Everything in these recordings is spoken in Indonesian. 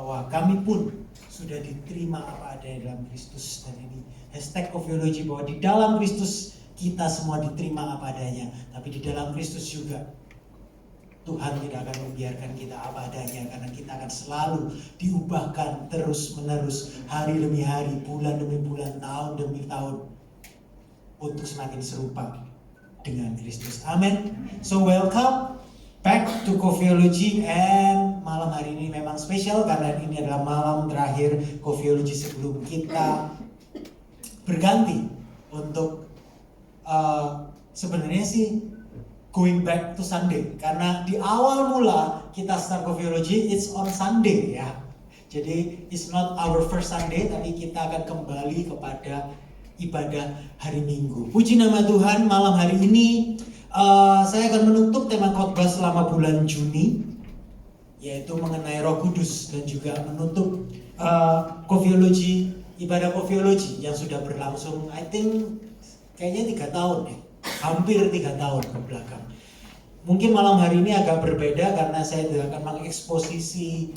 bahwa kami pun sudah diterima apa adanya dalam Kristus. Dan ini hashtag Coviology, bahwa di dalam Kristus kita semua diterima apa adanya. Tapi di dalam Kristus juga Tuhan tidak akan membiarkan kita apa adanya, karena kita akan selalu diubahkan terus menerus, hari demi hari, bulan demi bulan, tahun demi tahun, untuk semakin serupa dengan Kristus. Amin. So welcome back to Coviology, and malam hari ini memang spesial karena ini adalah malam terakhir Coviology sebelum kita berganti untuk sebenarnya sih going back to Sunday, karena di awal mula kita start Coviology it's on Sunday ya. Jadi it's not our first Sunday, tapi kita akan kembali kepada ibadah hari Minggu. Puji nama Tuhan, malam hari ini saya akan menutup tema khotbah selama bulan Juni, yaitu mengenai Roh Kudus, dan juga menutup Coviology, ibadah Coviology yang sudah berlangsung I think kayaknya 3 tahun ya. Hampir 3 tahun ke belakang. Mungkin malam hari ini agak berbeda karena saya tidak akan mengeksposisi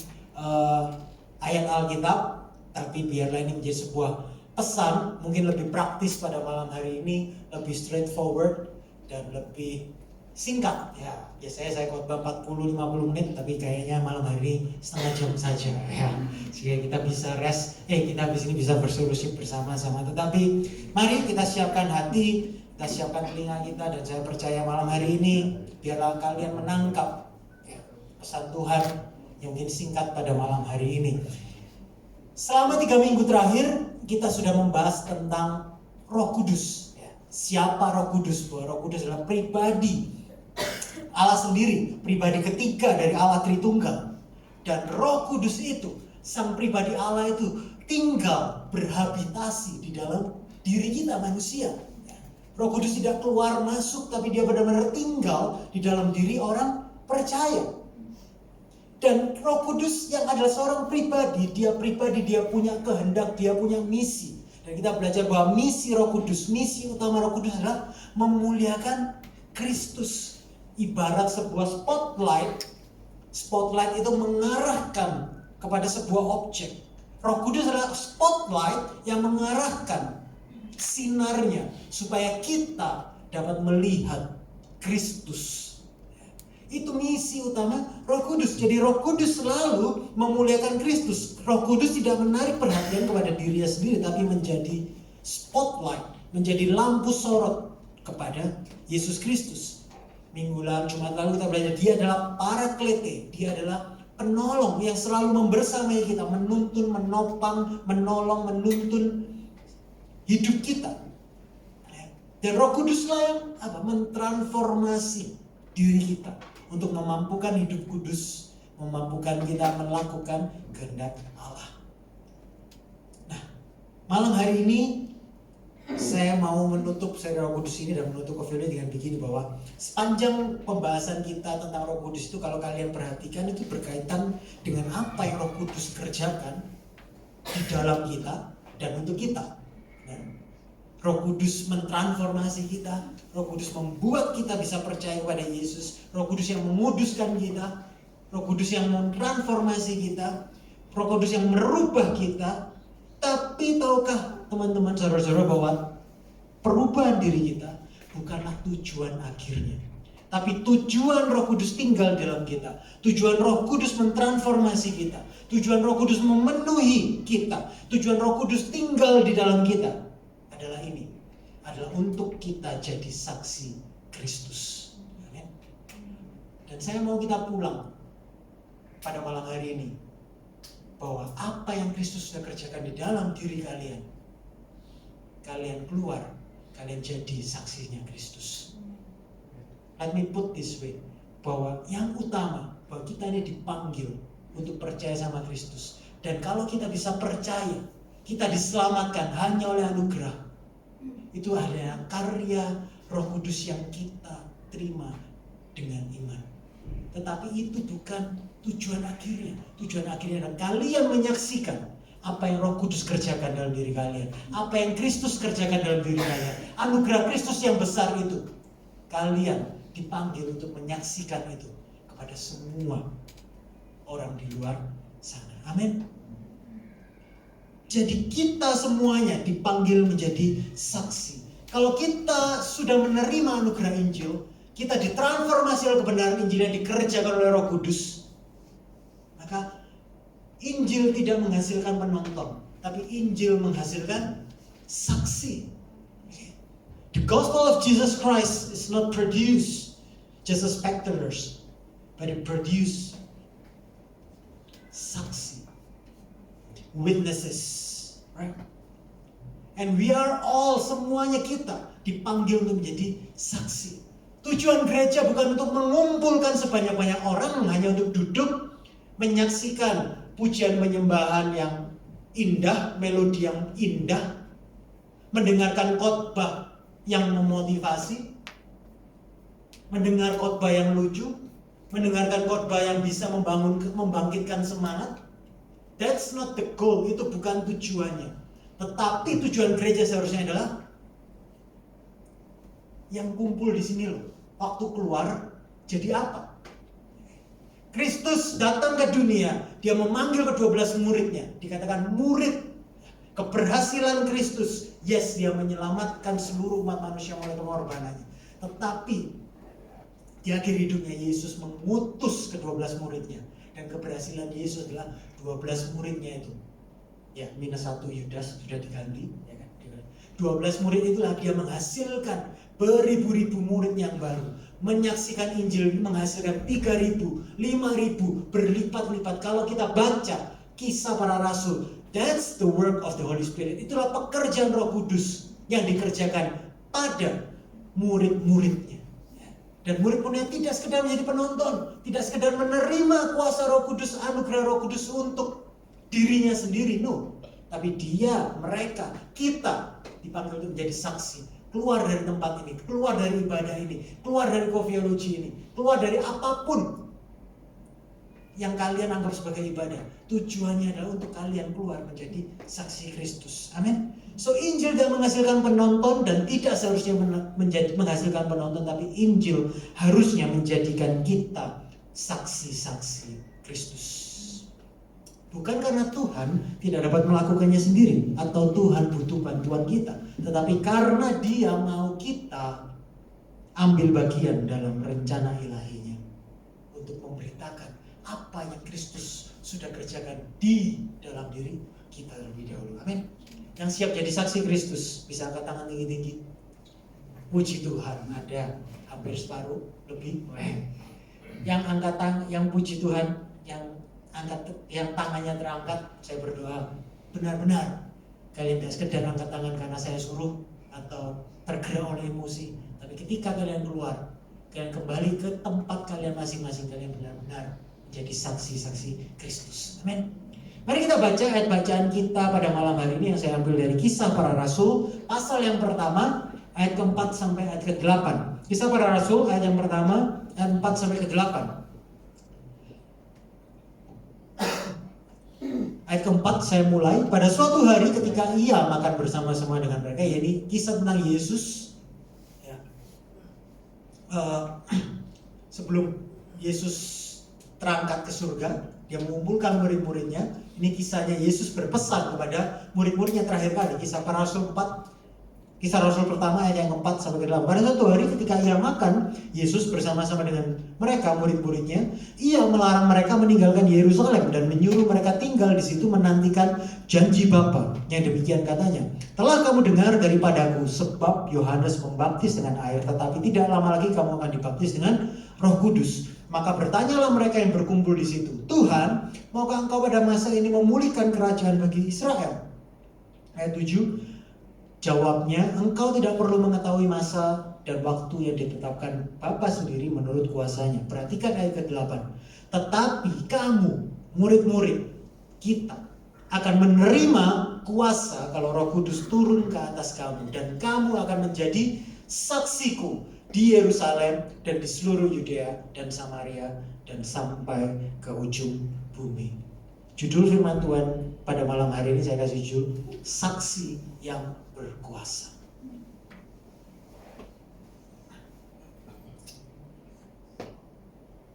ayat Alkitab, tapi biarlah ini menjadi sebuah pesan mungkin lebih praktis pada malam hari ini, lebih straightforward dan lebih singkat ya. Biasanya saya khotbah 40-50 menit, tapi kayaknya malam hari ini setengah jam saja ya. Sehingga kita bisa rest, kita di sini bisa bersolusi bersama-sama. Tetapi mari kita siapkan hati, kita siapkan telinga kita, dan saya percaya malam hari ini biarlah kalian menangkap pesan Tuhan yang mungkin singkat pada malam hari ini. Selama 3 minggu terakhir kita sudah membahas tentang Roh Kudus. Siapa Roh Kudus? Bahwa Roh Kudus adalah pribadi Allah sendiri, pribadi ketiga dari Allah Tritunggal. Dan Roh Kudus itu, sang pribadi Allah itu tinggal berhabitasi di dalam diri kita manusia. Roh Kudus tidak keluar masuk, tapi dia benar-benar tinggal di dalam diri orang percaya. Dan Roh Kudus yang adalah seorang pribadi, dia punya kehendak, dia punya misi. Dan kita belajar bahwa misi Roh Kudus, misi utama Roh Kudus adalah memuliakan Kristus. Ibarat sebuah spotlight itu mengarahkan kepada sebuah objek. Roh Kudus adalah spotlight yang mengarahkan sinarnya supaya kita dapat melihat Kristus. Itu misi utama Roh Kudus. Jadi Roh Kudus selalu memuliakan Kristus. Roh Kudus tidak menarik perhatian kepada dirinya sendiri, tapi menjadi spotlight, menjadi lampu sorot kepada Yesus Kristus. Minggu lalu, Jumat lalu kita belajar dia adalah Paraklete, dia adalah penolong yang selalu membersamai kita, menuntun, menopang, menolong, menuntun hidup kita. Dan Roh Kuduslah yang mentransformasi diri kita untuk memampukan hidup kudus, memampukan kita melakukan kehendak Allah. Nah, malam hari ini saya mau menutup seri Roh Kudus ini dan menutup Coviology dengan begini, bahwa sepanjang pembahasan kita tentang Roh Kudus itu, kalau kalian perhatikan, itu berkaitan dengan apa yang Roh Kudus kerjakan di dalam kita dan untuk kita. Roh Kudus mentransformasi kita, Roh Kudus membuat kita bisa percaya kepada Yesus, Roh Kudus yang menguduskan kita, Roh Kudus yang mentransformasi kita, Roh Kudus yang merubah kita. Tapi tahukah teman-teman, saudara-saudara, bahwa perubahan diri kita bukanlah tujuan akhirnya, tapi tujuan Roh Kudus tinggal dalam kita, tujuan Roh Kudus mentransformasi kita, tujuan Roh Kudus memenuhi kita, tujuan Roh Kudus tinggal di dalam kita adalah untuk kita jadi saksi Kristus. Amin. Dan saya mau kita pulang pada malam hari ini, bahwa apa yang Kristus sudah kerjakan di dalam diri kalian, kalian keluar, kalian jadi saksinya Kristus. Let me put this way, bahwa yang utama, bahwa kita ini dipanggil untuk percaya sama Kristus. Dan kalau kita bisa percaya, kita diselamatkan hanya oleh anugerah. Itu adalah karya Roh Kudus yang kita terima dengan iman. Tetapi itu bukan tujuan akhirnya. Tujuan akhirnya adalah kalian menyaksikan apa yang Roh Kudus kerjakan dalam diri kalian, apa yang Kristus kerjakan dalam diri kalian. Anugerah Kristus yang besar itu, kalian dipanggil untuk menyaksikan itu kepada semua orang di luar sana. Amin. Jadi kita semuanya dipanggil menjadi saksi. Kalau kita sudah menerima anugerah Injil, kita ditransformasi oleh kebenaran Injil yang dikerjakan oleh Roh Kudus, maka Injil tidak menghasilkan penonton, tapi Injil menghasilkan saksi. The gospel of Jesus Christ is not produced just as spectators, but it produces saksi, witnesses, right? And we are all, semuanya kita dipanggil untuk menjadi saksi. Tujuan gereja bukan untuk mengumpulkan sebanyak-banyak orang, hanya untuk duduk menyaksikan pujian penyembahan yang indah, melodi yang indah, mendengarkan khotbah yang memotivasi, mendengar khotbah yang lucu, mendengarkan khotbah yang bisa membangkitkan semangat. That's not the goal, itu bukan tujuannya. Tetapi tujuan gereja seharusnya adalah yang kumpul di sini loh, waktu keluar jadi apa? Kristus datang ke dunia, dia memanggil ke-12 muridnya, dikatakan murid. Keberhasilan Kristus, yes, dia menyelamatkan seluruh umat manusia melalui pengorbanannya. Tetapi di akhir hidupnya Yesus mengutus ke-12 muridnya, dan keberhasilan Yesus adalah 12 muridnya itu. Ya, minus 1 Yudas sudah diganti, ya kan? 12 murid itulah dia menghasilkan beribu-ribu murid yang baru. Menyaksikan Injil menghasilkan 3.000, 5.000, berlipat-lipat. Kalau kita baca Kisah Para Rasul, that's the work of the Holy Spirit. Itulah pekerjaan Roh Kudus yang dikerjakan pada murid-muridnya. Dan murid-muridnya tidak sekedar menjadi penonton, tidak sekedar menerima kuasa Roh Kudus, anugerah Roh Kudus untuk dirinya sendiri, no. Tapi dia, mereka, kita dipanggil untuk menjadi saksi. Keluar dari tempat ini, keluar dari ibadah ini, keluar dari kofiologi ini, keluar dari apapun yang kalian anggap sebagai ibadah. Tujuannya adalah untuk kalian keluar menjadi saksi Kristus. Amin. So Injil tidak menghasilkan penonton dan tidak seharusnya menghasilkan penonton, tapi Injil harusnya menjadikan kita saksi-saksi Kristus. Bukan karena Tuhan tidak dapat melakukannya sendiri atau Tuhan butuh bantuan kita, tetapi karena Dia mau kita ambil bagian dalam rencana ilahinya untuk memberitakan apa yang Kristus sudah kerjakan di dalam diri kita lebih dahulu. Amin. Yang siap jadi saksi Kristus bisa angkat tangan tinggi-tinggi. Puji Tuhan, ada hampir separuh lebih. Yang angkat tangan, yang puji Tuhan, yang tangannya terangkat, saya berdoa benar-benar kalian tidak sekedar angkat tangan karena saya suruh atau tergerak oleh emosi, tapi ketika kalian keluar, kalian kembali ke tempat kalian masing-masing, kalian benar-benar menjadi saksi-saksi Kristus. Amin. Mari kita baca ayat bacaan kita pada malam hari ini yang saya ambil dari Kisah Para Rasul, pasal yang pertama, ayat ke-4 sampai ayat ke-8. Kisah Para Rasul, ayat yang pertama, ayat 4 sampai ke-8. Ayat keempat saya mulai. Pada suatu hari ketika ia makan bersama-sama dengan mereka, yakni kisah tentang Yesus ya. Sebelum Yesus terangkat ke surga, dia mengumpulkan murid-muridnya. Ini kisahnya Yesus berpesan kepada murid-muridnya terakhir kali. Kisah Para Rasul 4, Kisah Rasul pertama ayat yang ke-4 sampai ke-8. Pada suatu hari ketika ia makan, Yesus bersama-sama dengan mereka, murid-muridnya, ia melarang mereka meninggalkan Yerusalem dan menyuruh mereka tinggal di situ menantikan janji Bapa. Yang demikian katanya, telah kamu dengar daripadaku, sebab Yohanes membaptis dengan air, tetapi tidak lama lagi kamu akan dibaptis dengan Roh Kudus. Maka bertanyalah mereka yang berkumpul di situ, Tuhan, maukah engkau pada masa ini memulihkan kerajaan bagi Israel? Ayat 7, jawabnya, engkau tidak perlu mengetahui masa dan waktu yang ditetapkan Bapa sendiri menurut kuasanya. Perhatikan ayat ke-8. Tetapi kamu, murid-murid kita, akan menerima kuasa kalau Roh Kudus turun ke atas kamu. Dan kamu akan menjadi saksiku di Yerusalem dan di seluruh Yudea dan Samaria dan sampai ke ujung bumi. Judul firman Tuhan pada malam hari ini saya kasih judul Saksi yang berkuasa.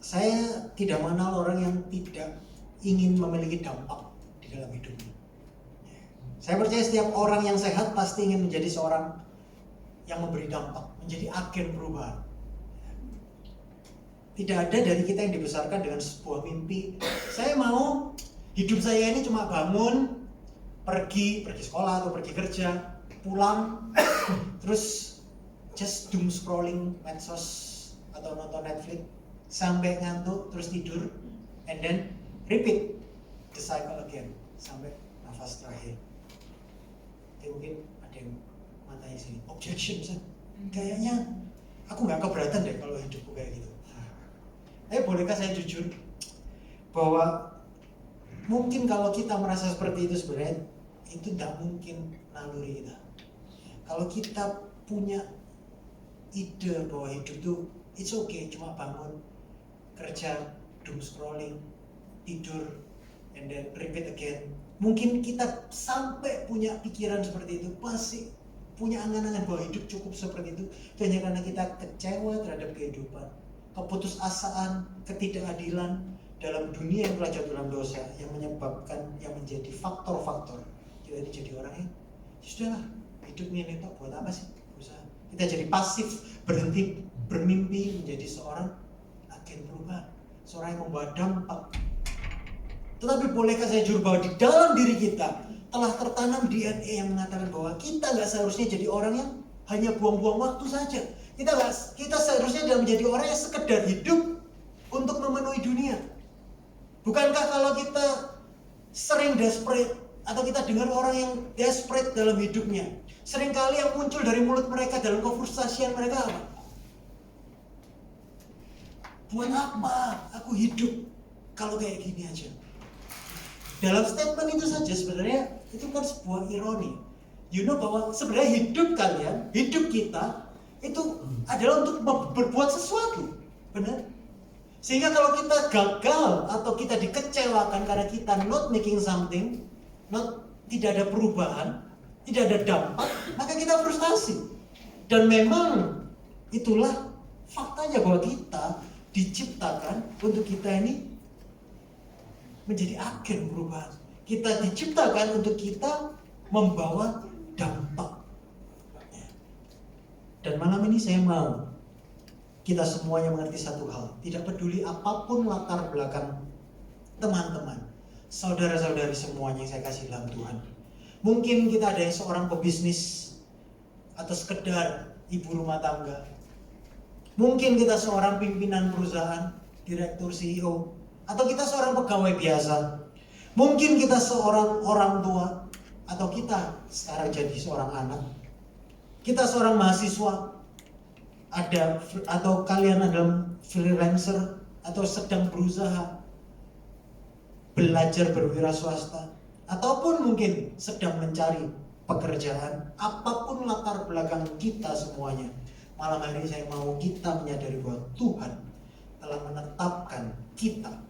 Saya tidak mengenal orang yang tidak ingin memiliki dampak di dalam hidupnya. Saya percaya setiap orang yang sehat pasti ingin menjadi seorang yang memberi dampak, menjadi agen perubahan. Tidak ada dari kita yang dibesarkan dengan sebuah mimpi. Saya mau hidup saya ini cuma bangun, pergi sekolah atau pergi kerja, pulang, terus just doom scrolling medsos atau nonton Netflix sampai ngantuk, terus tidur, and then repeat the cycle again sampai nafas terakhir. Jadi mungkin ada yang matanya sini, objection, kayaknya aku nggak keberatan deh kalau hidupku kayak gitu. Bolehkah saya jujur bahwa mungkin kalau kita merasa seperti itu sebenarnya itu tidak mungkin naluri kita. Kalau kita punya ide bahwa hidup itu it's okay, cuma bangun, kerja, doom scrolling, tidur, and then repeat again. Mungkin kita sampai punya pikiran seperti itu, pasti punya angan-angan bahwa hidup cukup seperti itu, hanya karena kita kecewa terhadap kehidupan, keputusasaan, ketidakadilan dalam dunia yang terjatuh dalam dosa yang menyebabkan, yang menjadi faktor-faktor kita ini jadi orang yang sudahlah, hidupnya ini buat apa sih? Usaha. Kita jadi pasif, berhenti bermimpi menjadi seorang agen perubahan, seorang yang membawa dampak. Tetapi bolehkah saya jujur bahwa di dalam diri kita telah tertanam DNA yang mengatakan bahwa kita nggak seharusnya jadi orang yang hanya buang-buang waktu saja. Kita seharusnya tidak menjadi orang yang sekedar hidup untuk memenuhi dunia. Bukankah kalau kita sering desperate atau kita dengar orang yang desperate dalam hidupnya, seringkali yang muncul dari mulut mereka dalam konversasian mereka apa? Buat apa aku hidup kalau kayak gini aja? Dalam statement itu saja sebenarnya itu kan sebuah ironi. You know bahwa sebenarnya hidup kalian, hidup kita itu adalah untuk berbuat sesuatu, benar? Sehingga kalau kita gagal atau kita dikecewakan karena kita not making something, tidak ada perubahan, tidak ada dampak, maka kita frustasi. Dan memang itulah faktanya bahwa kita diciptakan untuk kita ini menjadi agen perubahan. Kita diciptakan untuk kita membawa dampak. Dan malam ini saya mau kita semuanya mengerti satu hal. Tidak peduli apapun latar belakang teman-teman, saudara-saudari semuanya yang saya kasih dalam Tuhan. Mungkin kita ada yang seorang pebisnis atau sekedar ibu rumah tangga. Mungkin kita seorang pimpinan perusahaan, direktur, CEO, atau kita seorang pegawai biasa. Mungkin kita seorang orang tua, atau kita sekarang jadi seorang anak. Kita seorang mahasiswa, atau kalian adalah freelancer, atau sedang berusaha belajar berwira swasta, ataupun mungkin sedang mencari pekerjaan. Apapun latar belakang kita semuanya, malam hari ini saya mau kita menyadari bahwa Tuhan telah menetapkan kita,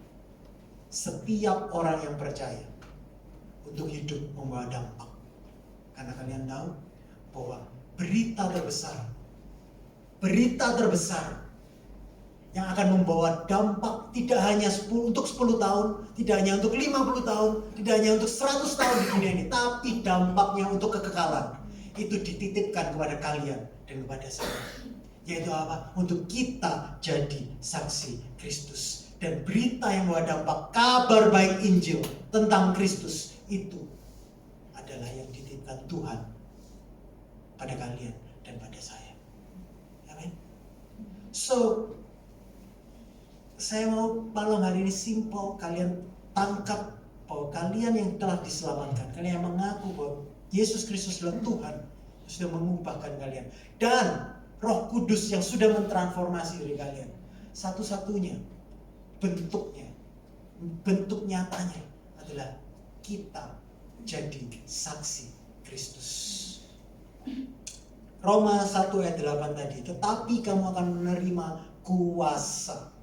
setiap orang yang percaya, untuk hidup membawa dampak. Karena kalian tahu bahwa berita terbesar yang akan membawa dampak tidak hanya untuk 10 tahun, tidak hanya untuk 50 tahun, tidak hanya untuk 100 tahun di dunia ini, tapi dampaknya untuk kekekalan. Itu dititipkan kepada kalian dan kepada saya. Yaitu apa? Untuk kita jadi saksi Kristus. Dan berita yang membawa dampak, kabar baik Injil tentang Kristus itu adalah yang dititipkan Tuhan pada kalian dan pada saya. Amin. So, saya mau malam hari ini simple, kalian tangkap bahwa kalian yang telah diselamatkan, kalian yang mengaku bahwa Yesus Kristus adalah Tuhan, sudah mengubahkan kalian, dan Roh Kudus yang sudah mentransformasi diri kalian. Satu-satunya bentuk nyatanya adalah kita jadi saksi Kristus. Roma 1 ayat 8 tadi, tetapi kamu akan menerima kuasa.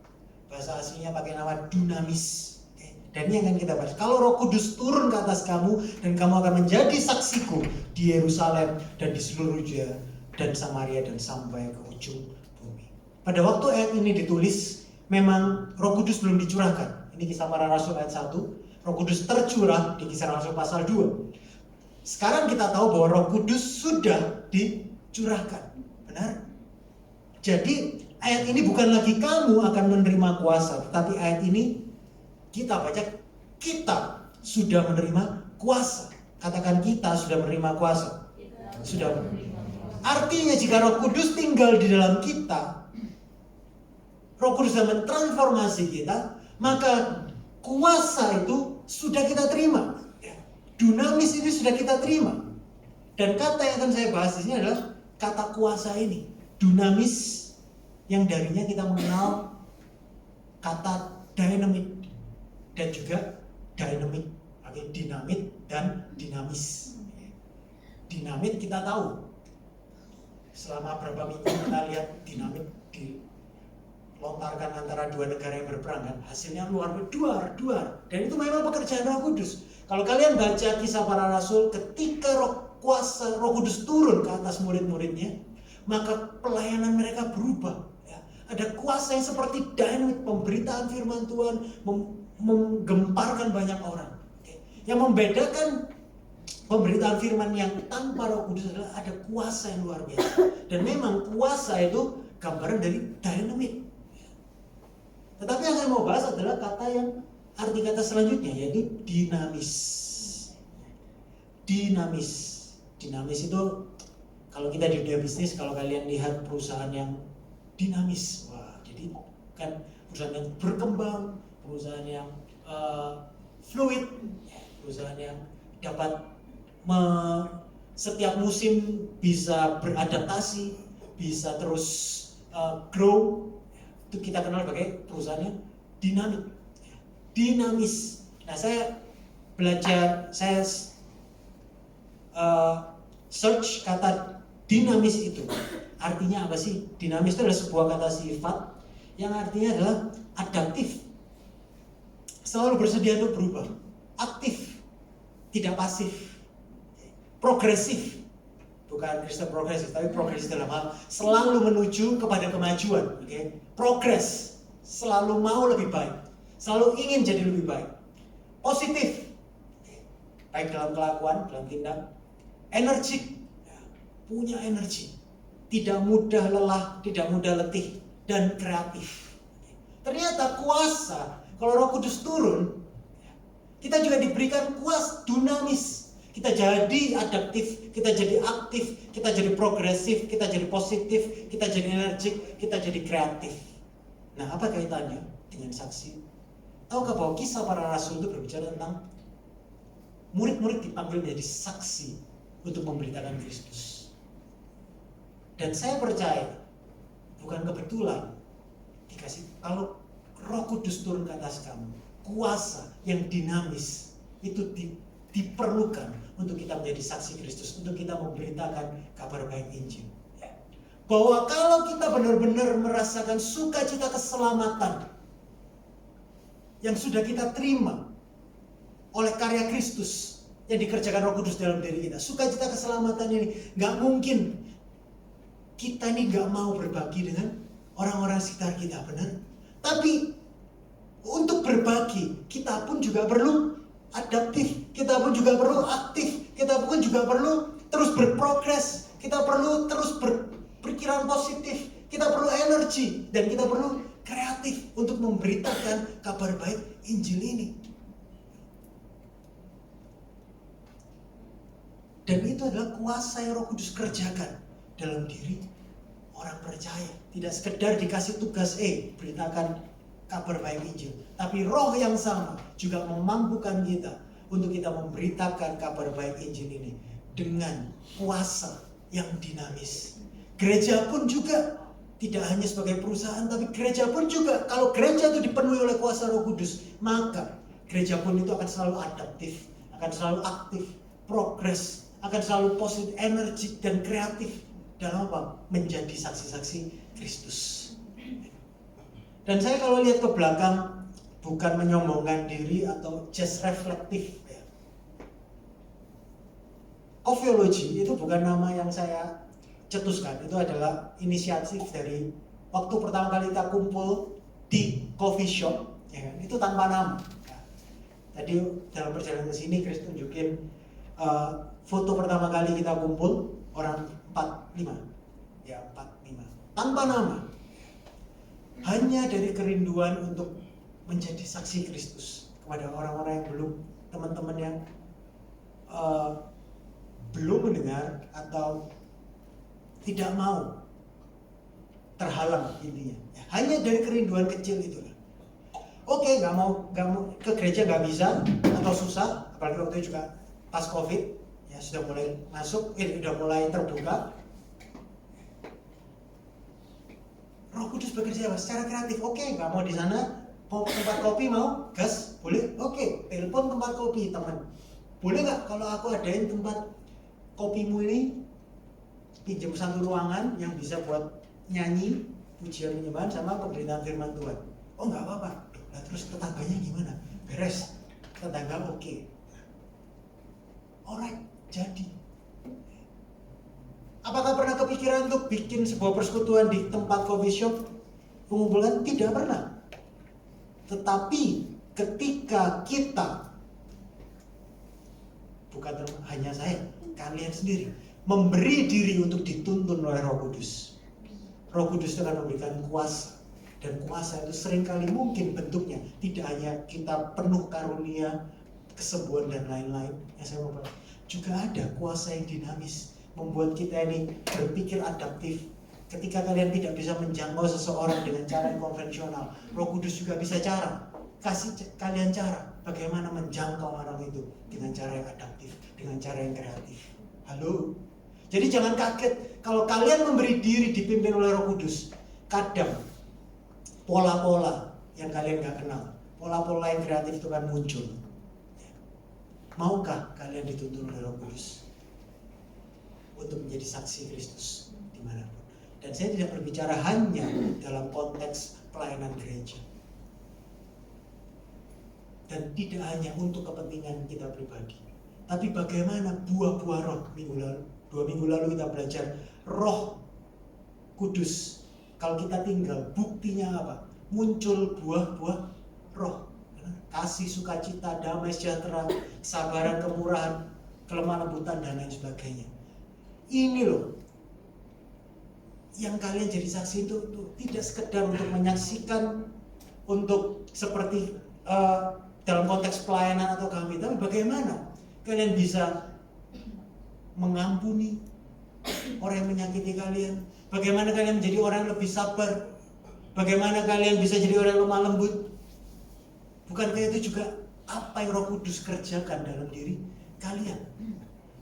Bahasa aslinya pakai nama dunamis. Dan ini yang akan kita bahas. Kalau Roh Kudus turun ke atas kamu, dan kamu akan menjadi saksiku di Yerusalem dan di seluruh Yudea dan Samaria dan sampai ke ujung bumi. Pada waktu ayat ini ditulis, memang Roh Kudus belum dicurahkan. Ini Kisah Para Rasul ayat 1. Roh Kudus tercurah di Kisah Rasul pasal 2. Sekarang kita tahu bahwa Roh Kudus sudah dicurahkan. Benar? Jadi ayat ini bukan lagi kamu akan menerima kuasa, tetapi ayat ini kita baca kita sudah menerima kuasa. Katakan kita sudah menerima kuasa. Sudah. Artinya jika Roh Kudus tinggal di dalam kita, Roh Kudus sudah mentransformasi kita, maka kuasa itu sudah kita terima. Dunamis ini sudah kita terima. Dan kata yang akan saya bahas di sini adalah kata kuasa ini. Dunamis yang darinya kita mengenal kata dynamic dan juga dynamic. Dinamit dan dinamis. Dinamit kita tahu. Selama berapa minggu kita lihat dinamit dilontarkan antara dua negara yang berperang kan, hasilnya luar duar. Dan itu memang pekerjaan Roh Kudus. Kalau kalian baca Kisah Para Rasul, ketika Roh Kudus turun ke atas murid-muridnya, maka pelayanan mereka berubah. Ya. Ada kuasa yang seperti dynamit, pemberitaan firman Tuhan, menggemparkan banyak orang. Yang membedakan pemberitaan firman yang tanpa Roh Kudus adalah ada kuasa yang luar biasa. Dan memang kuasa itu gambaran dari dynamit. Tetapi yang saya mau bahas adalah kata yang arti kata selanjutnya, yaitu dinamis. Dinamis itu kalau kita di dunia bisnis, kalau kalian lihat perusahaan yang dinamis, wah, jadi kan perusahaan yang berkembang, perusahaan yang fluid, perusahaan yang dapat setiap musim bisa beradaptasi, bisa terus grow. Itu kita kenal sebagai perusahaan yang dinamis. Nah, saya belajar, saya search kata dinamis itu. Artinya apa sih? Dinamis itu adalah sebuah kata sifat yang artinya adalah adaptif. Selalu bersedia untuk berubah. Aktif, tidak pasif. Progresif. Bukan Kristen progresif, tapi progresif dalam hal selalu menuju kepada kemajuan. Okay? Progress, selalu mau lebih baik, selalu ingin jadi lebih baik. Positif, baik dalam kelakuan, dalam tindak. Energik, punya energi, tidak mudah lelah, tidak mudah letih, dan kreatif. Ternyata kuasa, kalau Roh Kudus turun, kita juga diberikan kuasa dunamis. Kita jadi adaptif, kita jadi aktif, kita jadi progresif, kita jadi positif, kita jadi energik, kita jadi kreatif. Nah, apa kaitannya dengan saksi? Tahukah bahwa Kisah Para Rasul itu berbicara tentang murid-murid dipanggil menjadi saksi untuk memberitakan Kristus. Dan saya percaya, bukan kebetulan dikasih, kalau Roh Kudus turun ke atas kamu, kuasa yang dinamis itu diperlukan untuk kita menjadi saksi Kristus, untuk kita memberitakan kabar baik Injil. Bahwa kalau kita benar-benar merasakan sukacita keselamatan yang sudah kita terima oleh karya Kristus yang dikerjakan Roh Kudus dalam diri kita, sukacita keselamatan ini nggak mungkin kita ini nggak mau berbagi dengan orang-orang sekitar kita, benar? Tapi untuk berbagi kita pun juga perlu adaptif, kita pun juga perlu aktif, kita pun juga perlu terus berprogres, kita perlu terus berpikiran positif, kita perlu energi, dan kita perlu kreatif untuk memberitakan kabar baik Injil ini. Dan itu adalah kuasa yang Roh Kudus kerjakan dalam diri orang percaya. Tidak sekedar dikasih tugas beritakan kabar baik Injil, tapi Roh yang sama juga memampukan kita untuk kita memberitakan kabar baik Injil ini dengan kuasa yang dinamis. Gereja pun juga tidak hanya sebagai perusahaan, tapi gereja pun juga, kalau gereja itu dipenuhi oleh kuasa Roh Kudus, maka gereja pun itu akan selalu adaptif, akan selalu aktif, progres, akan selalu positif, energik dan kreatif dalam apa? Menjadi saksi-saksi Kristus. Dan saya kalau lihat ke belakang, bukan menyombongkan diri atau just reflektif. Oviology itu bukan nama yang saya cetuskan, itu adalah inisiatif dari waktu pertama kali kita kumpul di coffee shop, ya kan? Itu tanpa nama. Tadi dalam perjalanan ke sini Chris tunjukin foto pertama kali kita kumpul orang 45. Ya, 45. Tanpa nama. Hanya dari kerinduan untuk menjadi saksi Kristus kepada orang-orang yang belum, teman-teman yang belum mendengar atau tidak mau terhalang intinya. Hanya dari kerinduan kecil itulah. Oke, nggak mau ke gereja nggak bisa atau susah, apalagi waktu itu juga pas COVID ya sudah mulai masuk, sudah mulai terbuka. Roh Kudus bekerja secara kreatif. Oke, nggak mau di sana, tempat kopi mau gas, boleh. Oke, telepon tempat kopi teman. Boleh nggak kalau aku adain tempat kopimu ini, pinjam satu ruangan yang bisa buat nyanyi, pujian penyembahan sama pemberitaan firman Tuhan. Oh nggak apa-apa. Nah, terus tetangganya gimana? Beres. Tetangga oke. Alright, jadi. Apakah pernah kepikiran untuk bikin sebuah persekutuan di tempat coffee shop? Pengumpulan? Tidak pernah. Tetapi ketika kita, bukan hanya saya, kalian sendiri, memberi diri untuk dituntun oleh Roh Kudus. Roh Kudus itu akan memberikan kuasa. Dan kuasa itu seringkali mungkin bentuknya tidak hanya kita penuh karunia, kesembuhan dan lain-lain. Yang saya mau bilang, juga ada kuasa yang dinamis, membuat kita ini berpikir adaptif. Ketika kalian tidak bisa menjangkau seseorang dengan cara yang konvensional, Roh Kudus juga bisa kasih kalian cara bagaimana menjangkau orang itu dengan cara yang adaptif, dengan cara yang kreatif. Halo? Jadi jangan kaget kalau kalian memberi diri dipimpin oleh Roh Kudus. Kadang pola-pola yang kalian gak kenal, pola-pola yang kreatif itu kan muncul. Maukah kalian dituntun oleh Roh Kudus untuk menjadi saksi Kristus dimanapun? Dan saya tidak berbicara hanya dalam konteks pelayanan gereja, dan tidak hanya untuk kepentingan kita pribadi, tapi bagaimana buah-buah roh. 2 minggu lalu kita belajar Roh Kudus. Kalau kita tinggal, buktinya apa? Muncul buah-buah roh. Kasih, sukacita, damai, sejahtera, kesabaran, kemurahan, kelemah lembutan, dan lain sebagainya. Ini loh yang kalian jadi saksi itu tidak sekedar untuk menyaksikan, untuk seperti dalam konteks pelayanan atau kami, tapi bagaimana kalian bisa mengampuni orang yang menyakiti kalian, bagaimana kalian menjadi orang yang lebih sabar, bagaimana kalian bisa jadi orang yang lemah lembut. Bukankah itu juga apa yang Roh Kudus kerjakan dalam diri kalian?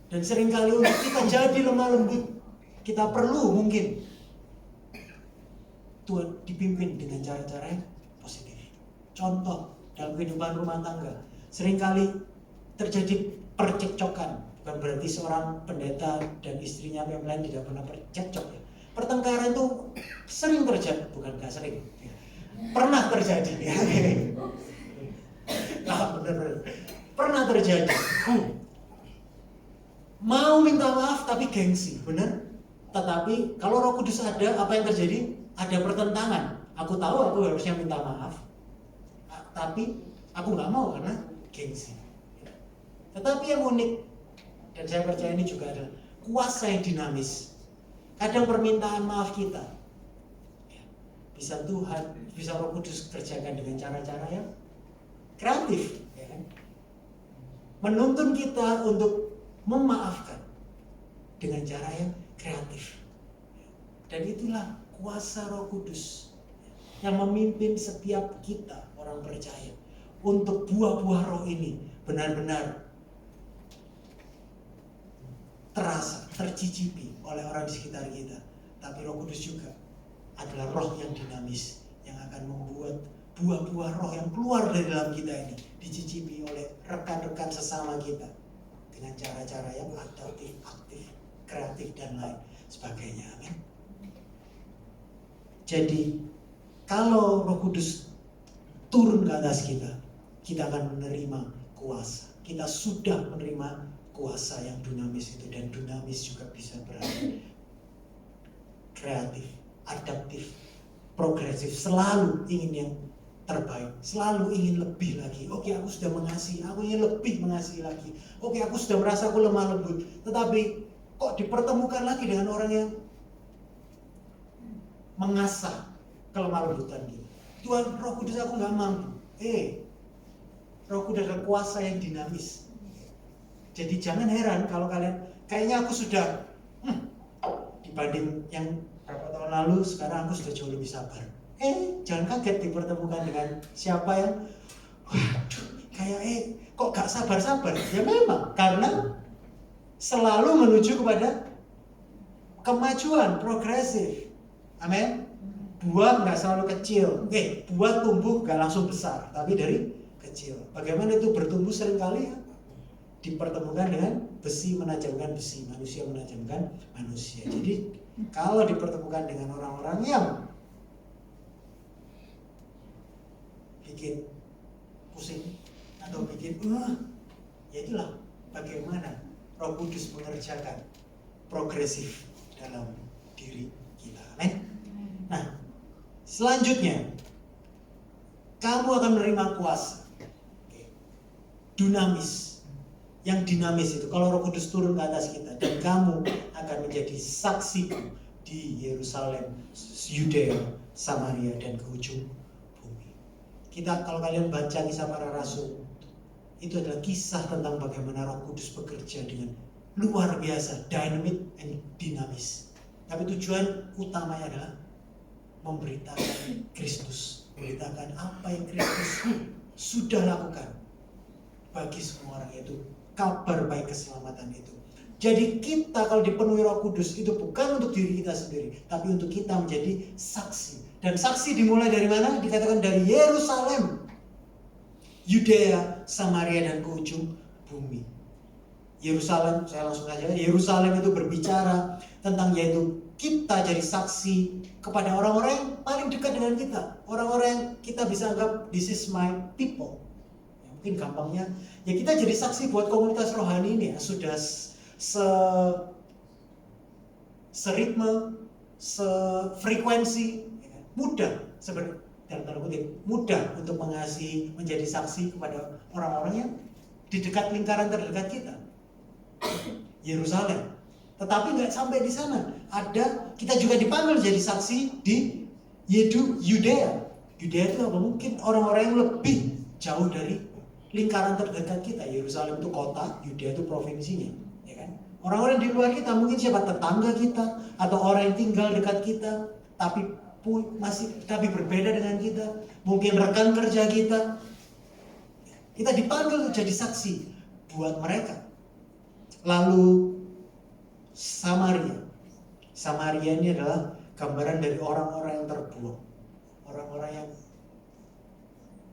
Dan seringkali untuk kita jadi lemah lembut, kita perlu mungkin Tuhan dipimpin dengan cara-cara yang positif. Contoh dalam kehidupan rumah tangga, seringkali terjadi percekcokan. Bukan berarti seorang pendeta dan istrinya yang lain tidak pernah bercekcok ya. Pertengkaran itu sering terjadi, bukan gak sering, pernah terjadi ya. Nah, benar-benar pernah terjadi. Mau minta maaf tapi gengsi, benar. Tetapi kalau Roh Kudus ada, apa yang terjadi? Ada pertentangan. Aku tahu aku harusnya minta maaf, tapi aku nggak mau karena gengsi. Tetapi yang unik, dan saya percaya ini juga adalah kuasa yang dinamis. Kadang permintaan maaf kita bisa Tuhan, bisa Roh Kudus kerjakan dengan cara-cara yang kreatif, ya kan? Menuntun kita untuk memaafkan dengan cara yang kreatif. Dan itulah kuasa Roh Kudus yang memimpin setiap kita orang percaya untuk buah-buah roh ini benar-benar terasa, tercicipi oleh orang di sekitar kita. Tapi Roh Kudus juga adalah roh yang dinamis, yang akan membuat buah-buah roh yang keluar dari dalam kita ini dicicipi oleh rekan-rekan sesama kita dengan cara-cara yang adaptif, aktif, kreatif, dan lain sebagainya. Amin. Jadi kalau Roh Kudus turun ke atas kita, kita akan menerima kuasa. Kita sudah menerima kuasa yang dinamis itu, dan dinamis juga bisa berarti kreatif, adaptif, progresif, selalu ingin yang terbaik, selalu ingin lebih lagi. Oke, aku sudah mengasihi, aku ingin lebih mengasihi lagi. Oke, aku sudah merasa aku lemah lembut, tetapi kok dipertemukan lagi dengan orang yang mengasah kelemah lembutan kita. Tuhan, Roh Kudus, aku nggak mampu. Roh Kudus adalah kuasa yang dinamis. Jadi jangan heran kalau kalian, kayaknya aku sudah dibanding yang berapa tahun lalu, sekarang aku sudah jauh lebih sabar. Jangan kaget dipertemukan dengan siapa yang waduh, kayak kok gak sabar-sabar. Ya memang, karena selalu menuju kepada kemajuan, progresif. Amin. Buah gak selalu kecil. Buah tumbuh gak langsung besar, tapi dari kecil. Bagaimana itu bertumbuh seringkali ya? Dipertemukan dengan besi menajamkan besi, manusia menajamkan manusia. Jadi kalau dipertemukan dengan orang-orang yang bikin pusing atau bikin ya itulah bagaimana Roh Kudus mengerjakan progresif dalam diri kita. Amin. Nah, selanjutnya kamu akan menerima kuasa dunamis, yang dinamis itu. Kalau Roh Kudus turun ke atas kita, dan kamu akan menjadi saksi di Yerusalem, Yudea, Samaria, dan ke ujung bumi. Kita, kalau kalian baca kisah para rasul, itu adalah kisah tentang bagaimana Roh Kudus bekerja dengan luar biasa, dynamic and dinamis. Tapi tujuan utamanya adalah memberitakan Kristus, memberitakan apa yang Kristus sudah lakukan bagi semua orang, yaitu kabar baik keselamatan itu. Jadi kita kalau dipenuhi Roh Kudus itu bukan untuk diri kita sendiri, tapi untuk kita menjadi saksi. Dan saksi dimulai dari mana? Dikatakan dari Yerusalem, Yudea, Samaria, dan ke ujung bumi. Yerusalem, saya langsung saja. Yerusalem itu berbicara tentang yaitu kita jadi saksi kepada orang-orang yang paling dekat dengan kita. Orang-orang yang kita bisa anggap this is my people. Ya, mungkin gampangnya ya kita jadi saksi buat komunitas rohani ini ya. Sudah seritme, sefrekuensi, ya kan? Mudah sebenarnya dalam tanda kutip, mudah untuk mengasihi, menjadi saksi kepada orang-orang yang di dekat lingkaran terdekat kita. Yerusalem. Tetapi nggak sampai di sana. Kita juga dipanggil jadi saksi di Yudea. Yudea itu apa? Mungkin orang-orang yang lebih jauh dari lingkaran terdekat kita. Yerusalem itu kota, Yudea itu provinsinya, ya kan? Orang-orang di luar kita, mungkin siapa tetangga kita atau orang yang tinggal dekat kita, tapi berbeda dengan kita, mungkin rekan kerja kita. Kita dipanggil jadi saksi buat mereka. Lalu Samaria ini adalah gambaran dari orang-orang yang terbuang, orang-orang yang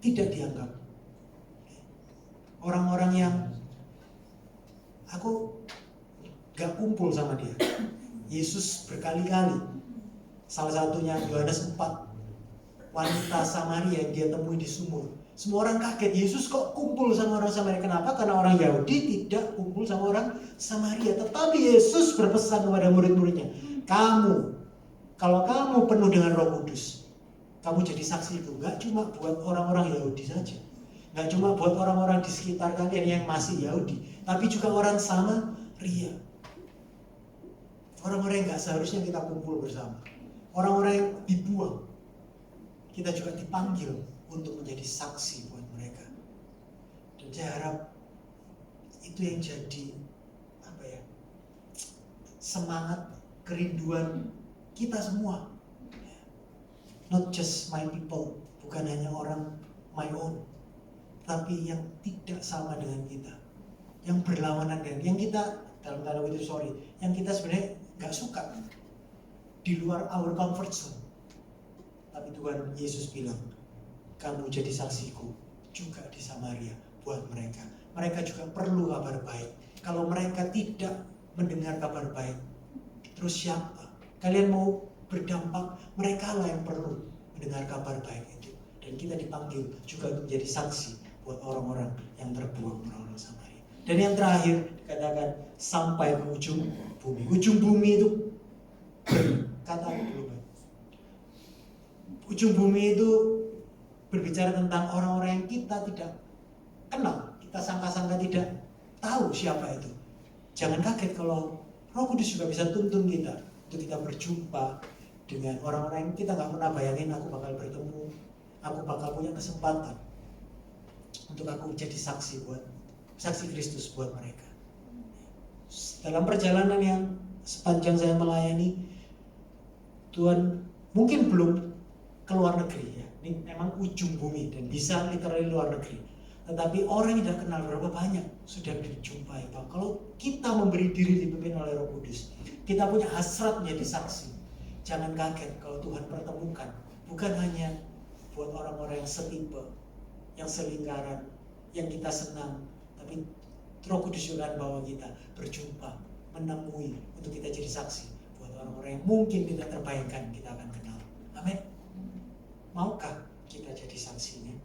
tidak dianggap, orang-orang yang aku gak kumpul sama dia. Yesus berkali-kali, salah satunya Yohanes 4, wanita Samaria yang dia temui di sumur. Semua orang kaget, Yesus kok kumpul sama orang Samaria? Kenapa? Karena orang Yahudi tidak kumpul sama orang Samaria. Tetapi Yesus berpesan kepada murid-muridnya, kalau kamu penuh dengan Roh Kudus, kamu jadi saksi itu. Gak cuma buat orang-orang Yahudi saja, gak cuma buat orang-orang di sekitar kalian yang masih Yahudi, tapi juga orang Samaria, orang-orang yang gak seharusnya kita kumpul bersama, orang-orang yang dibuang. Kita juga dipanggil untuk menjadi saksi buat mereka. Dan saya harap itu yang jadi semangat, kerinduan kita semua. Not just my people, bukan hanya orang my own, tapi yang tidak sama dengan kita, yang berlawanan dengan yang kita dalam tanda kutip yang kita sebenarnya nggak suka, di luar our comfort zone. Tapi Tuhan Yesus bilang, kamu jadi saksiku juga di Samaria buat mereka. Mereka juga perlu kabar baik. Kalau mereka tidak mendengar kabar baik, terus siapa? Kalian mau berdampak, mereka lah yang perlu mendengar kabar baik itu. Dan kita dipanggil juga untuk menjadi saksi buat orang-orang yang terbuang, orang-orang Samaria. Dan yang terakhir dikatakan sampai ke ujung bumi. Ujung bumi itu kata dulu, ujung bumi itu berbicara tentang orang-orang yang kita tidak kenal, kita sangka-sangka tidak tahu siapa itu. Jangan kaget kalau Roh Kudus juga bisa tuntun kita untuk kita berjumpa dengan orang-orang yang kita nggak pernah bayangin aku bakal bertemu, aku bakal punya kesempatan untuk aku jadi saksi Kristus buat mereka. Dalam perjalanan yang sepanjang saya melayani, Tuhan mungkin belum ke luar negeri ya. Ini memang ujung bumi dan bisa literally luar negeri. Tetapi orang yang tidak kenal berapa banyak sudah dijumpai. Pak. Kalau kita memberi diri dipimpin oleh Roh Kudus, kita punya hasrat menjadi saksi. Jangan kaget kalau Tuhan pertemukan, bukan hanya buat orang-orang yang setipe, yang selingkaran, yang kita senang, tapi Roh Kudus juga akan bawa kita berjumpa, menemui untuk kita jadi saksi buat orang-orang yang mungkin tidak terbayangkan kita akan kenal. Amin. Maukah kita jadi saksinya?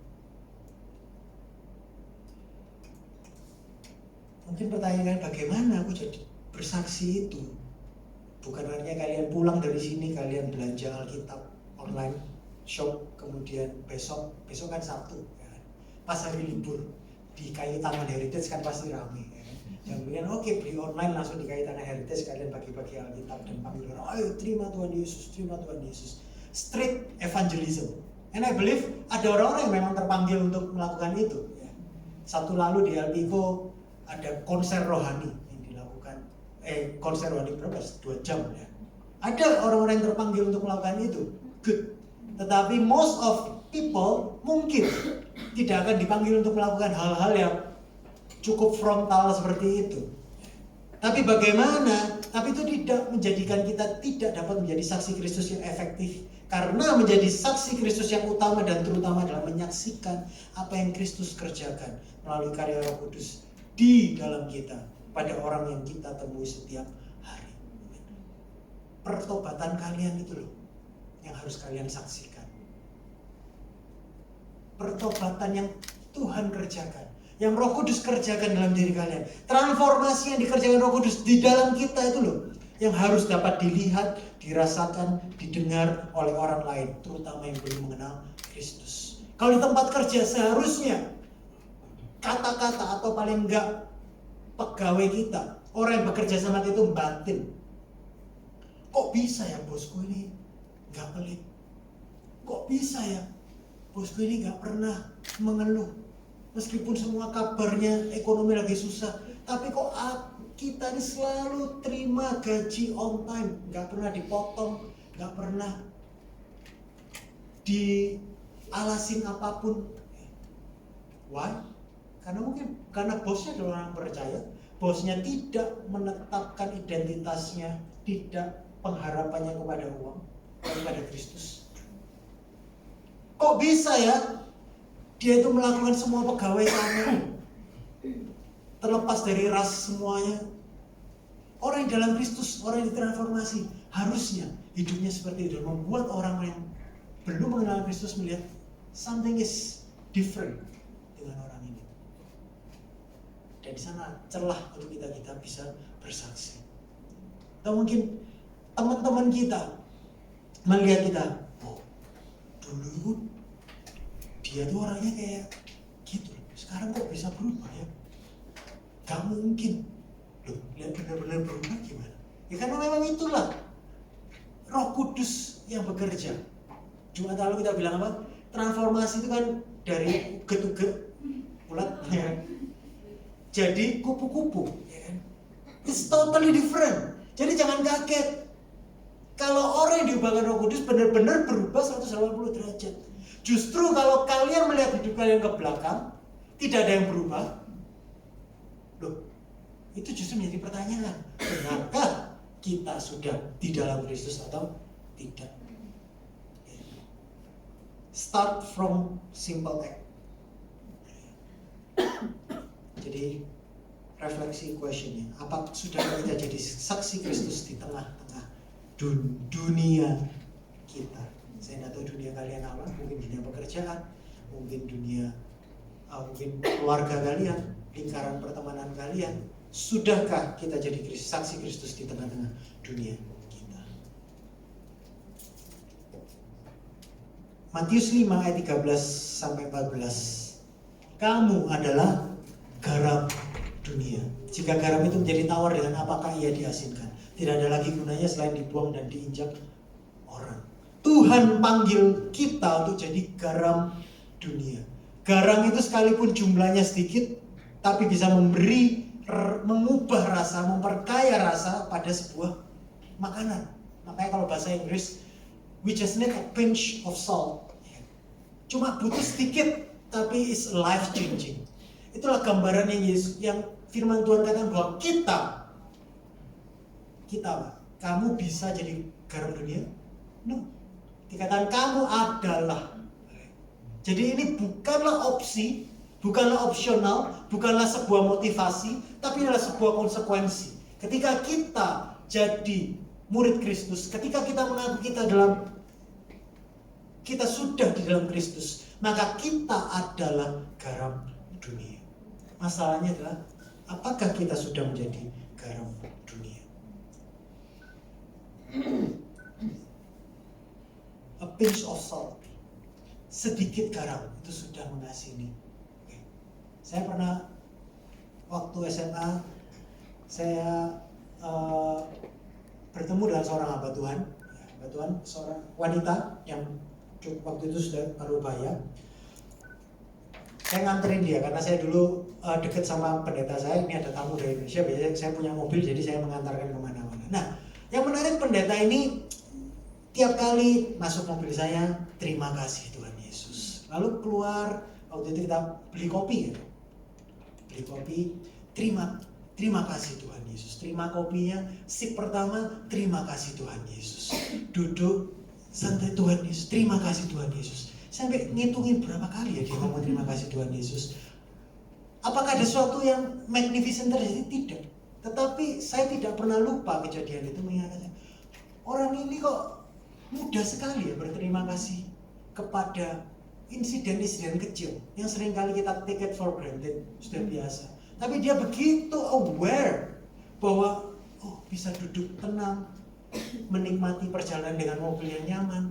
Mungkin pertanyaan bagaimana aku jadi bersaksi itu? Bukan artinya kalian pulang dari sini, kalian belanja Alkitab online shop, kemudian besok kan Sabtu, ya. Pas hari libur di Kayu Tangan Heritage kan pasti ramai. Ya. Dan kemudian beli online langsung di Kayu Tangan Heritage, kalian bagi-bagi Alkitab dan panggil orang, ayo terima Tuhan Yesus, terima Tuhan Yesus. Street evangelism. And I believe ada orang-orang yang memang terpanggil untuk melakukan itu. Ya. Sabtu lalu di Alpiko ada konser rohani yang dilakukan, konser rohani berapa? 2 jam ya. Ada orang-orang yang terpanggil untuk melakukan itu, good. Tetapi most of people mungkin tidak akan dipanggil untuk melakukan hal-hal yang cukup frontal seperti itu. Tapi bagaimana? Tapi itu tidak menjadikan kita tidak dapat menjadi saksi Kristus yang efektif. Karena menjadi saksi Kristus yang utama dan terutama adalah menyaksikan apa yang Kristus kerjakan melalui karya Roh Kudus di dalam kita pada orang yang kita temui setiap hari. Pertobatan kalian itu loh yang harus kalian saksikan. Pertobatan yang Tuhan kerjakan, yang Roh Kudus kerjakan dalam diri kalian. Transformasi yang dikerjakan Roh Kudus di dalam kita itu loh yang harus dapat dilihat, dirasakan, didengar oleh orang lain, terutama yang belum mengenal Kristus. Kalau di tempat kerja seharusnya kata-kata atau paling enggak pegawai kita, orang yang bekerja sama kita itu batin. Kok bisa ya bosku ini enggak pelit? Kok bisa ya bosku ini enggak pernah mengeluh? Meskipun semua kabarnya ekonomi lagi susah, tapi kok kita ini selalu terima gaji on time, enggak pernah dipotong, enggak pernah dialasin apapun. Why? Karena bosnya adalah orang percaya, bosnya tidak menetapkan identitasnya, tidak pengharapannya kepada uang, kepada Kristus. Kok bisa ya dia itu melakukan semua pegawai sama, terlepas dari ras semuanya? Orang yang dalam Kristus, orang yang ditransformasi, harusnya hidupnya seperti itu, membuat orang yang belum mengenal Kristus melihat something is different dengan orang ini. Dan di sana celah untuk kita bisa bersaksi. Atau mungkin teman-teman kita melihat kita, oh dulu dia tuh orangnya kayak gitu, sekarang kok bisa berubah ya? Gak mungkin. Loh, lihat benar-benar berubah gimana? Ya karena memang itulah Roh Kudus yang bekerja. Jumat lalu kita bilang apa? Transformasi itu kan dari uget-uget ulat ya. Jadi kupu-kupu, ya kan? It's totally different. Jadi jangan kaget kalau orang yang diubahkan Roh Kudus benar-benar berubah 180 derajat. Justru kalau kalian melihat hidup kalian ke belakang, tidak ada yang berubah. Loh, itu justru menjadi pertanyaan. Benarkah kita sudah di dalam Kristus atau tidak? Start from simple act. Jadi refleksi questionnya, apa sudah kita jadi saksi Kristus di tengah-tengah dunia kita? Saya tidak tahu dunia kalian apa, mungkin dunia pekerjaan, mungkin dunia, mungkin keluarga kalian, lingkaran pertemanan kalian. Sudahkah kita jadi saksi Kristus di tengah-tengah dunia kita? Matius 5 ayat 13 sampai 14. Kamu adalah garam dunia. Jika garam itu menjadi tawar, dengan apakah ia diasinkan? Tidak ada lagi gunanya selain dibuang dan diinjak orang. Tuhan panggil kita untuk jadi garam dunia. Garam itu sekalipun jumlahnya sedikit, tapi bisa mengubah rasa, memperkaya rasa pada sebuah makanan. Makanya kalau bahasa Inggris, we just need a pinch of salt. Cuma butuh sedikit, tapi it's life changing. Itulah gambaran yang firman Tuhan katakan bahwa kita, kamu bisa jadi garam dunia? No. Dikatakan kamu adalah. Jadi ini bukanlah opsi, bukanlah opsional, bukanlah sebuah motivasi, tapi adalah sebuah konsekuensi. Ketika kita jadi murid Kristus, ketika kita mengaku kita sudah di dalam Kristus, maka kita adalah garam dunia. Masalahnya adalah, apakah kita sudah menjadi garam dunia? A pinch of salt, sedikit garam itu sudah mengasini. Saya pernah waktu SMA, saya bertemu dengan seorang hamba Tuhan, seorang wanita yang waktu itu sudah parubaya. Saya nganterin dia karena saya dulu dekat sama pendeta saya. Ini ada tamu dari Indonesia, biasanya saya punya mobil, jadi saya mengantarkan kemana-mana. Nah, yang menarik, pendeta ini tiap kali masuk mobil saya, terima kasih Tuhan Yesus. Lalu keluar, waktu itu kita beli kopi ya. Beli kopi, terima kasih Tuhan Yesus. Terima kopinya, sip pertama, terima kasih Tuhan Yesus. Duduk, santai, Tuhan Yesus, terima kasih Tuhan Yesus. Sampai ngitungin berapa kali ya dia ngomong terima kasih Tuhan Yesus. Apakah ada sesuatu yang magnificent terjadi? Tidak. Tetapi saya tidak pernah lupa kejadian itu, mengingatkan orang ini kok mudah sekali ya berterima kasih kepada insiden-insiden kecil yang seringkali kita take it for granted, sudah biasa. Tapi dia begitu aware bahwa bisa duduk tenang, menikmati perjalanan dengan mobil yang nyaman,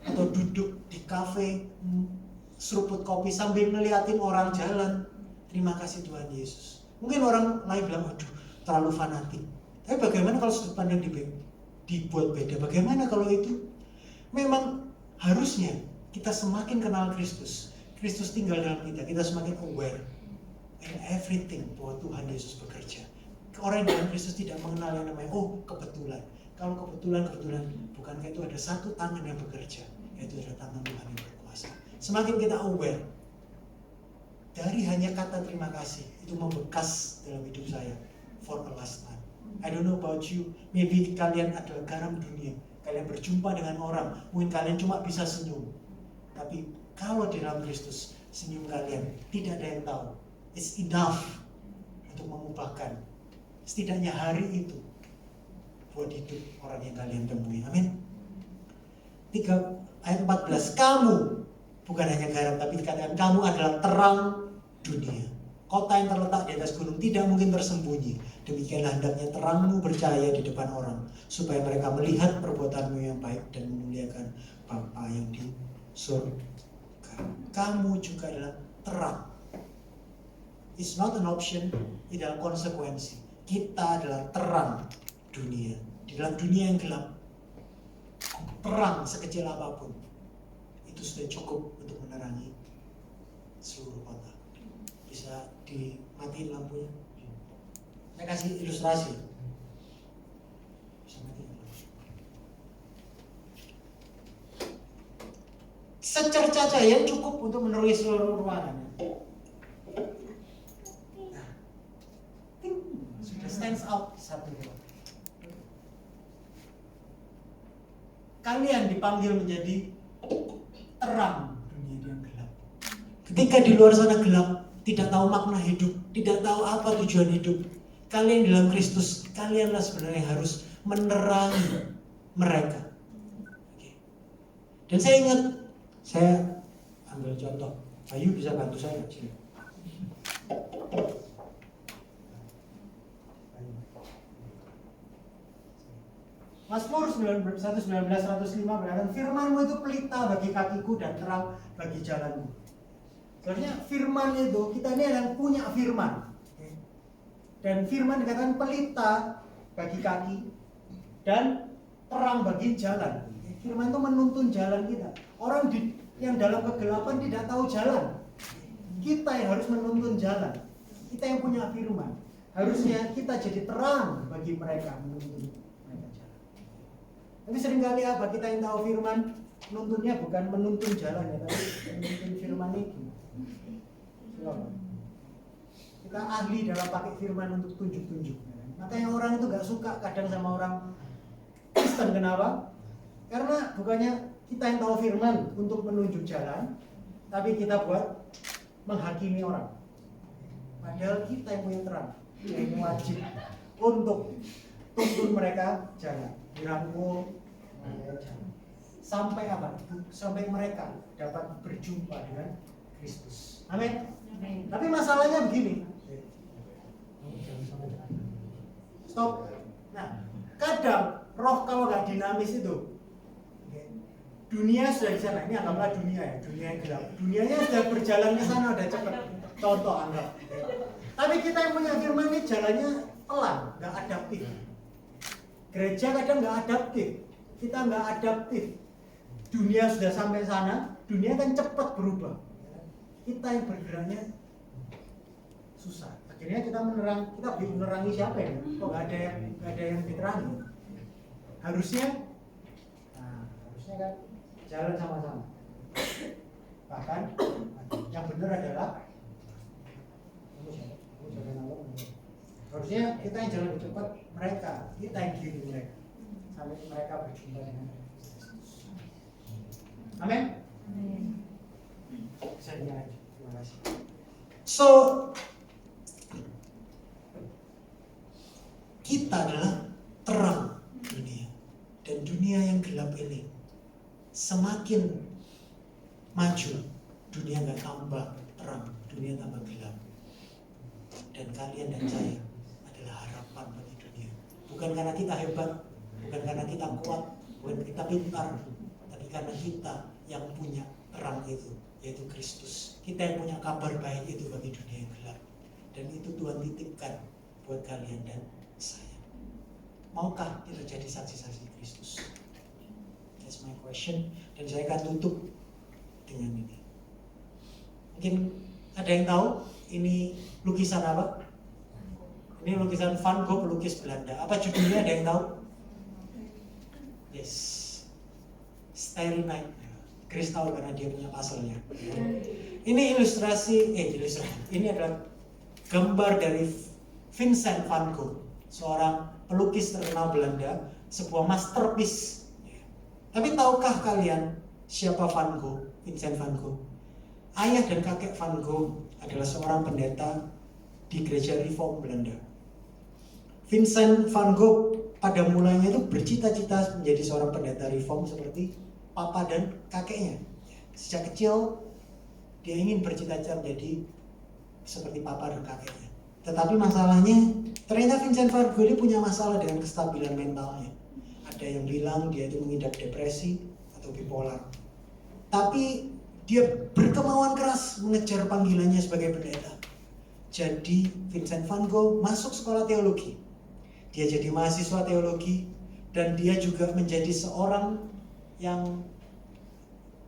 atau duduk di kafe seruput kopi sambil ngeliatin orang jalan. Terima kasih Tuhan Yesus. Mungkin orang lain bilang, aduh terlalu fanatik. Tapi bagaimana kalau sudut pandang dibuat beda? Bagaimana kalau itu? Memang harusnya kita semakin kenal Kristus. Kristus tinggal dalam kita semakin aware in everything bahwa Tuhan Yesus bekerja. Orang dalam Kristus tidak mengenal yang namanya kebetulan. Kalau kebetulan, bukankah itu ada satu tangan yang bekerja, yaitu ada tangan Tuhan yang berkuasa. Semakin kita aware, dari hanya kata terima kasih, itu membekas dalam hidup saya for a last time. I don't know about you, maybe kalian adalah garam dunia. Kalian berjumpa dengan orang, mungkin kalian cuma bisa senyum. Tapi kalau di dalam Kristus, senyum kalian tidak ada yang tahu. It's enough untuk mengubahkan setidaknya hari itu buat hidup orang yang kalian temui. Amin. 3 ayat 14. Kamu bukan hanya garam, tapi dikatakan kamu adalah terang dunia. Kota yang terletak di atas gunung tidak mungkin tersembunyi. Demikianlah hendaknya terangmu bercahaya di depan orang, supaya mereka melihat perbuatanmu yang baik dan memuliakan Bapa yang di surga. Kamu juga adalah terang. It's not an option, itu adalah konsekuensi. Kita adalah terang dunia. Di dalam dunia yang gelap, terang sekecil apapun itu sudah cukup untuk menerangi seluruh kota. Bisa dimatiin lampunya. Saya kasih ilustrasi. Bisa matiin lampunya. Secerca cahaya cukup untuk menerangi seluruh ruangan. Nah, sudah stands out satu. Kalian dipanggil menjadi terang dunia yang gelap. Ketika di luar sana gelap, tidak tahu makna hidup, tidak tahu apa tujuan hidup, kalian dalam Kristus, kalianlah sebenarnya yang harus menerangi mereka. Dan saya ingat, saya ambil contoh, Ayu bisa bantu saya nggak sih? Mazmur 119:105 berkata, firman-Mu itu pelita bagi kakiku dan terang bagi jalanku. Sebenarnya firman itu, kita ini yang punya firman. Dan firman dikatakan pelita bagi kaki dan terang bagi jalan. Firman itu menuntun jalan kita. Orang yang dalam kegelapan tidak tahu jalan. Kita yang harus menuntun jalan. Kita yang punya firman. Harusnya kita jadi terang bagi mereka, menuntun mereka jalan. Tapi seringkali apa? Kita yang tahu firman, menuntunnya bukan menuntun jalan ya, tapi menuntun firman itu. Kita ahli dalam pakai firman untuk tunjuk-tunjuk. Makanya orang itu gak suka kadang sama orang Kristen. Kenapa? Karena bukannya kita yang tahu firman untuk menunjuk jalan, tapi kita buat menghakimi orang. Padahal kita yang punya terang, yang wajib untuk tuntun mereka jalan, dirangkul jalan. Sampai apa? Sampai mereka dapat berjumpa dengan Kristus. Amin. Tapi masalahnya begini. Stop. Nah, kadang roh kalau nggak dinamis itu, dunia sudah di sana. Ini anggaplah dunia ya, dunia yang gelap. Dunianya sudah berjalan ke sana, udah cepat. Contoh anggap. Tapi kita yang punya firman ini jalannya pelan, nggak adaptif. Gereja kadang nggak adaptif, kita nggak adaptif. Dunia sudah sampai sana, dunia kan cepat berubah. Kita yang bergeraknya susah. Akhirnya kita menerangi siapa ya? Kok nggak ada yang diterangi? Harusnya kan jalan sama-sama. Bahkan yang benar adalah harusnya kita yang jalan lebih cepat, kita yang giring mereka sampai mereka berjumpa dengan Kristus. Amin. Terima kasih. So, kita adalah terang dunia, dan dunia yang gelap ini semakin maju, dunia nggak tambah terang, dunia tambah gelap. Dan kalian dan saya adalah harapan bagi dunia. Bukan karena kita hebat, bukan karena kita kuat, bukan kita pintar, tapi karena kita yang punya terang itu, yaitu Kristus. Kita yang punya kabar baik itu bagi dunia yang gelap. Dan itu Tuhan titipkan buat kalian dan saya. Maukah kita jadi saksi-saksi Kristus? That's my question. Dan saya akan tutup dengan ini. Mungkin ada yang tahu ini lukisan apa? Ini lukisan Van Gogh, pelukis Belanda. Apa judulnya, ada yang tahu? Yes, Starry Night. Chris tahu karena dia punya puzzle-nya. Ini ilustrasi. Ini adalah gambar dari Vincent van Gogh, seorang pelukis terkenal Belanda, sebuah masterpiece. Tapi tahukah kalian siapa Van Gogh, Vincent van Gogh? Ayah dan kakek Van Gogh adalah seorang pendeta di gereja Reform Belanda. Vincent van Gogh pada mulanya itu bercita-cita menjadi seorang pendeta Reform seperti papa dan kakeknya. Sejak kecil dia ingin bercita-cita menjadi seperti papa dan kakeknya. Tetapi masalahnya, ternyata Vincent van Gogh ini punya masalah dengan kestabilan mentalnya. Ada yang bilang dia itu mengidap depresi atau bipolar. Tapi dia berkemauan keras mengejar panggilannya sebagai pendeta. Jadi Vincent van Gogh masuk sekolah teologi. Dia jadi mahasiswa teologi, dan dia juga menjadi seorang yang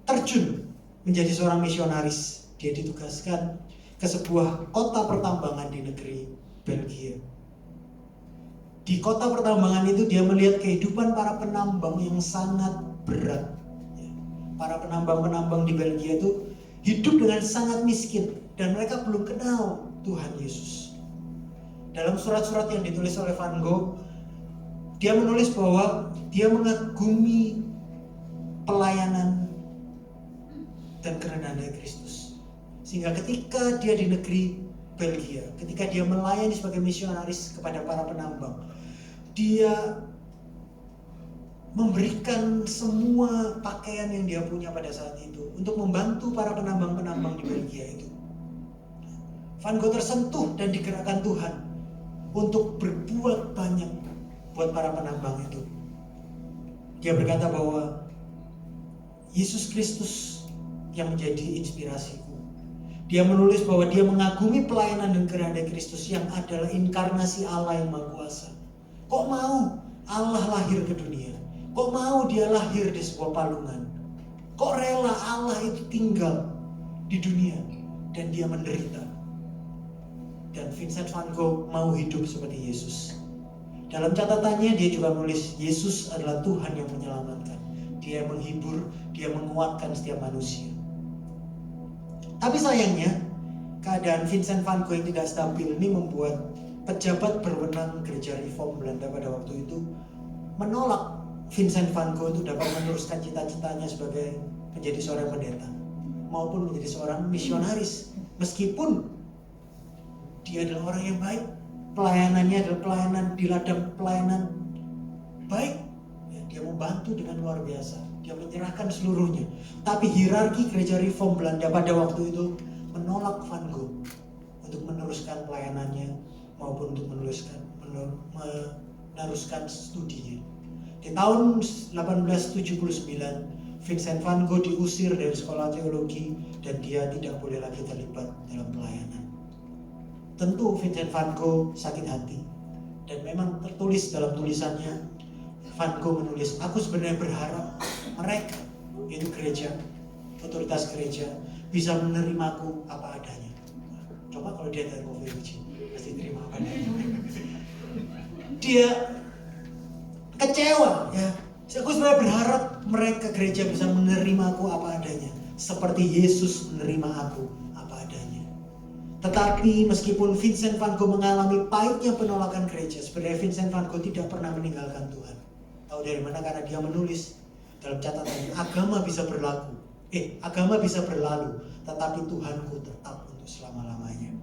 terjun menjadi seorang misionaris. Dia ditugaskan ke sebuah kota pertambangan di negeri Belgia. Di kota pertambangan itu dia melihat kehidupan para penambang yang sangat berat. Para penambang-penambang di Belgia itu hidup dengan sangat miskin, dan mereka belum kenal Tuhan Yesus. Dalam surat-surat yang ditulis oleh Van Gogh, dia menulis bahwa dia mengagumi pelayanan dan kerendahan dari Kristus. Sehingga ketika dia di negeri Belgia, ketika dia melayani sebagai misionaris kepada para penambang, dia memberikan semua pakaian yang dia punya pada saat itu untuk membantu para penambang-penambang di Belgia itu. Van Gogh tersentuh dan digerakkan Tuhan untuk berbuat banyak buat para penambang itu. Dia berkata bahwa Yesus Kristus yang menjadi inspirasiku. Dia menulis bahwa dia mengagumi pelayanan dan kehendak Kristus yang adalah inkarnasi Allah yang Maha Kuasa. Kok mau Allah lahir ke dunia? Kok mau dia lahir di sebuah palungan? Kok rela Allah itu tinggal di dunia dan dia menderita? Dan Vincent van Gogh mau hidup seperti Yesus. Dalam catatannya dia juga menulis, Yesus adalah Tuhan yang menyelamatkan. Dia menghibur, dia menguatkan setiap manusia. Tapi sayangnya, keadaan Vincent van Gogh yang tidak stabil ini membuat pejabat berwenang gereja Reform Belanda pada waktu itu menolak Vincent van Gogh untuk dapat meneruskan cita-citanya sebagai menjadi seorang pendeta maupun menjadi seorang misionaris. Meskipun dia adalah orang yang baik, pelayanannya adalah pelayanan di ladang pelayanan baik. Ya, dia membantu dengan luar biasa. Dia menyerahkan seluruhnya. Tapi hierarki gereja Reform Belanda pada waktu itu menolak Van Gogh untuk meneruskan pelayanannya maupun untuk meneruskan studinya. Di tahun 1879, Vincent van Gogh diusir dari sekolah teologi dan dia tidak boleh lagi terlibat dalam pelayanan. Tentu Vincent van Gogh sakit hati dan memang tertulis dalam tulisannya, Van Gogh menulis, aku sebenarnya berharap mereka, yaitu gereja, otoritas gereja, bisa menerimaku apa adanya. Coba kalau dia dari OVJ, pasti terima apa adanya. Dia kecewa, ya. Aku sebenarnya berharap mereka gereja bisa menerimaku apa adanya, seperti Yesus menerima aku apa adanya. Tetapi meskipun Vincent van Gogh mengalami pahitnya penolakan gereja, sebenarnya Vincent van Gogh tidak pernah meninggalkan Tuhan. Tahu dari mana? Karena dia menulis dalam catatannya, agama bisa berlalu, tetapi Tuhanku tetap untuk selama-lamanya.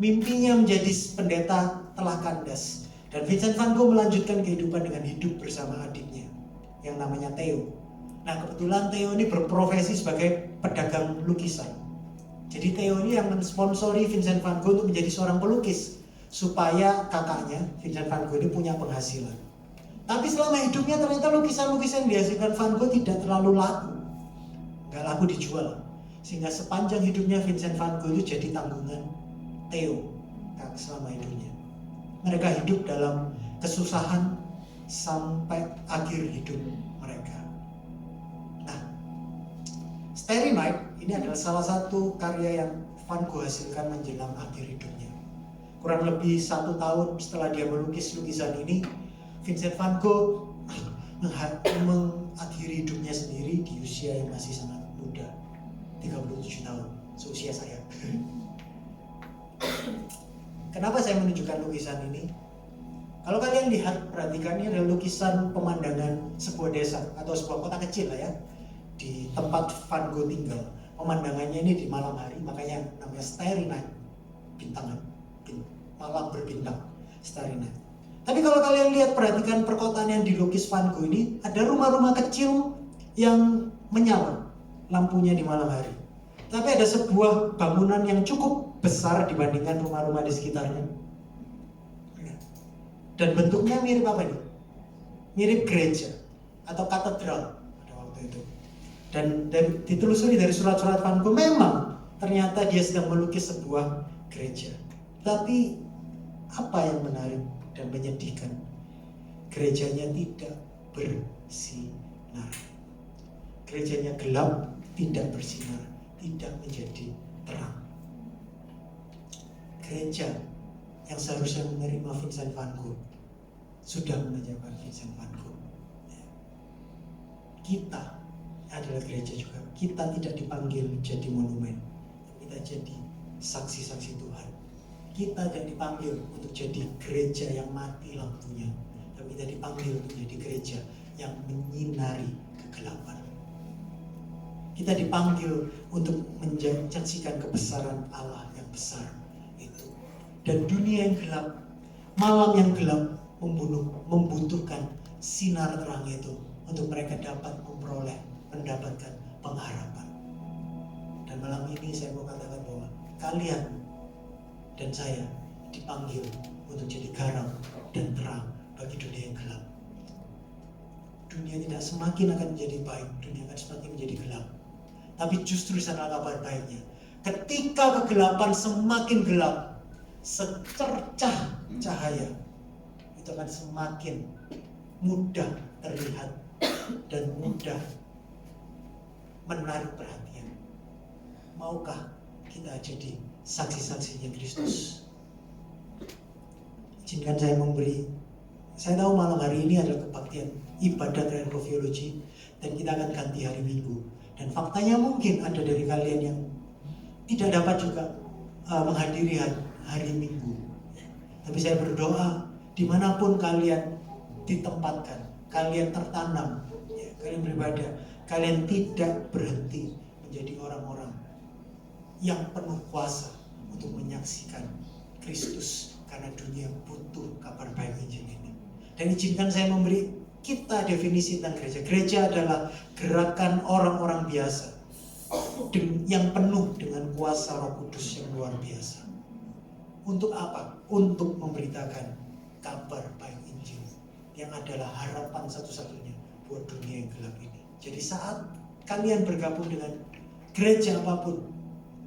Mimpinya menjadi pendeta telah kandas, dan Vincent van Gogh melanjutkan kehidupan dengan hidup bersama adiknya yang namanya Theo. Nah, kebetulan Theo ini berprofesi sebagai pedagang lukisan. Jadi Theo ini yang mensponsori Vincent van Gogh untuk menjadi seorang pelukis supaya kakaknya Vincent van Gogh ini punya penghasilan. Tapi selama hidupnya ternyata lukisan-lukisan yang dihasilkan Van Gogh tidak terlalu laku, nggak laku dijual, sehingga sepanjang hidupnya Vincent van Gogh itu jadi tanggungan Theo selama hidupnya. Mereka hidup dalam kesusahan sampai akhir hidup mereka. Nah, Starry Night ini adalah salah satu karya yang Van Gogh hasilkan menjelang akhir hidupnya. Kurang lebih 1 tahun setelah dia melukis lukisan ini, Vincent van Gogh mengakhiri hidupnya sendiri di usia yang masih sangat muda, 37 tahun, seusia saya. Kenapa saya menunjukkan lukisan ini? Kalau kalian lihat, perhatikan, ini adalah lukisan pemandangan sebuah desa atau sebuah kota kecil lah ya, di tempat Van Gogh tinggal. Pemandangannya ini di malam hari, makanya namanya Starry Night, malam berbintang, Starry Night. Tapi kalau kalian lihat, perhatikan perkotaan yang dilukis Van Gogh ini, ada rumah-rumah kecil yang menyala lampunya di malam hari. Tapi ada sebuah bangunan yang cukup besar dibandingkan rumah-rumah di sekitarnya. Dan bentuknya mirip apa nih? Mirip gereja atau katedral pada waktu itu. Dan ditelusuri dari surat-surat Van Gogh, memang ternyata dia sedang melukis sebuah gereja. Tapi apa yang menarik dan menyedihkan, gerejanya tidak bersinar. Gerejanya gelap, tidak bersinar, tidak menjadi terang. Gereja yang seharusnya menerima Vincent van Gogh sudah mengecewakan Vincent van Gogh. Kita adalah gereja juga. Kita tidak dipanggil jadi monumen, kita jadi saksi-saksi Tuhan. Kita tidak dipanggil untuk jadi gereja yang mati lampunya, tapi kita dipanggil untuk jadi gereja yang menyinari kegelapan. Kita dipanggil untuk menyaksikan kebesaran Allah yang besar itu. Dan dunia yang gelap, malam yang gelap membutuhkan sinar terang itu untuk mereka dapat mendapatkan pengharapan. Dan malam ini saya mau katakan bahwa kalian dan saya dipanggil untuk jadi garam dan terang bagi dunia yang gelap. Dunia tidak semakin akan menjadi baik, dunia akan semakin menjadi gelap. Tapi justru di sana kabar baiknya. Ketika kegelapan semakin gelap, secercah cahaya itu akan semakin mudah terlihat dan mudah menarik perhatian. Maukah kita jadi saksi-saksinya Kristus? Izinkan saya memberi. Saya tahu malam hari ini adalah kebaktian ibadat reprofiologi dan kita akan ganti hari Minggu. Dan faktanya mungkin ada dari kalian yang tidak dapat juga menghadiri hari Minggu. Tapi saya berdoa dimanapun kalian ditempatkan, kalian tertanam, ya, kalian beribadah, kalian tidak berhenti menjadi orang-orang yang penuh kuasa untuk menyaksikan Kristus, karena dunia butuh kabar baik Injil ini. Dan izinkan saya memberi kita definisi tentang gereja. Gereja adalah gerakan orang-orang biasa yang penuh dengan kuasa Roh Kudus yang luar biasa. Untuk apa? Untuk memberitakan kabar baik Injil yang adalah harapan satu-satunya buat dunia yang gelap ini. Jadi saat kalian bergabung dengan gereja apapun,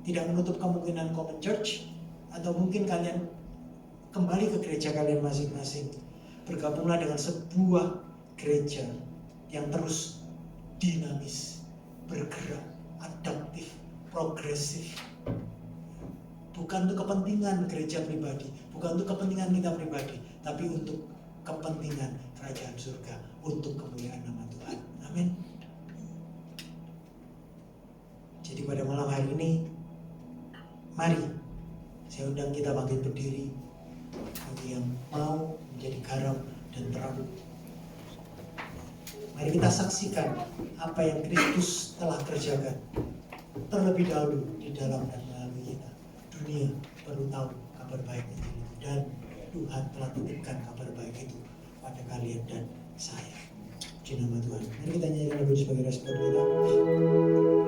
tidak menutup kemungkinan common church, atau mungkin kalian kembali ke gereja kalian masing-masing, bergabunglah dengan sebuah gereja yang terus dinamis, bergerak, adaptif, progresif. Bukan untuk kepentingan gereja pribadi, bukan untuk kepentingan kita pribadi, tapi untuk kepentingan kerajaan surga, untuk kemuliaan nama Tuhan. Amin. Jadi pada malam hari ini, mari saya undang kita bangkit berdiri, bagi yang mau menjadi garam dan terang. Mari kita saksikan apa yang Kristus telah kerjakan terlebih dahulu di dalam dan melalui kita. Dunia perlu tahu kabar baik itu, dan Tuhan telah titipkan kabar baik itu pada kalian dan saya. Puji nama Tuhan. Mari kita nyanyikan lagu sebagai respon kita.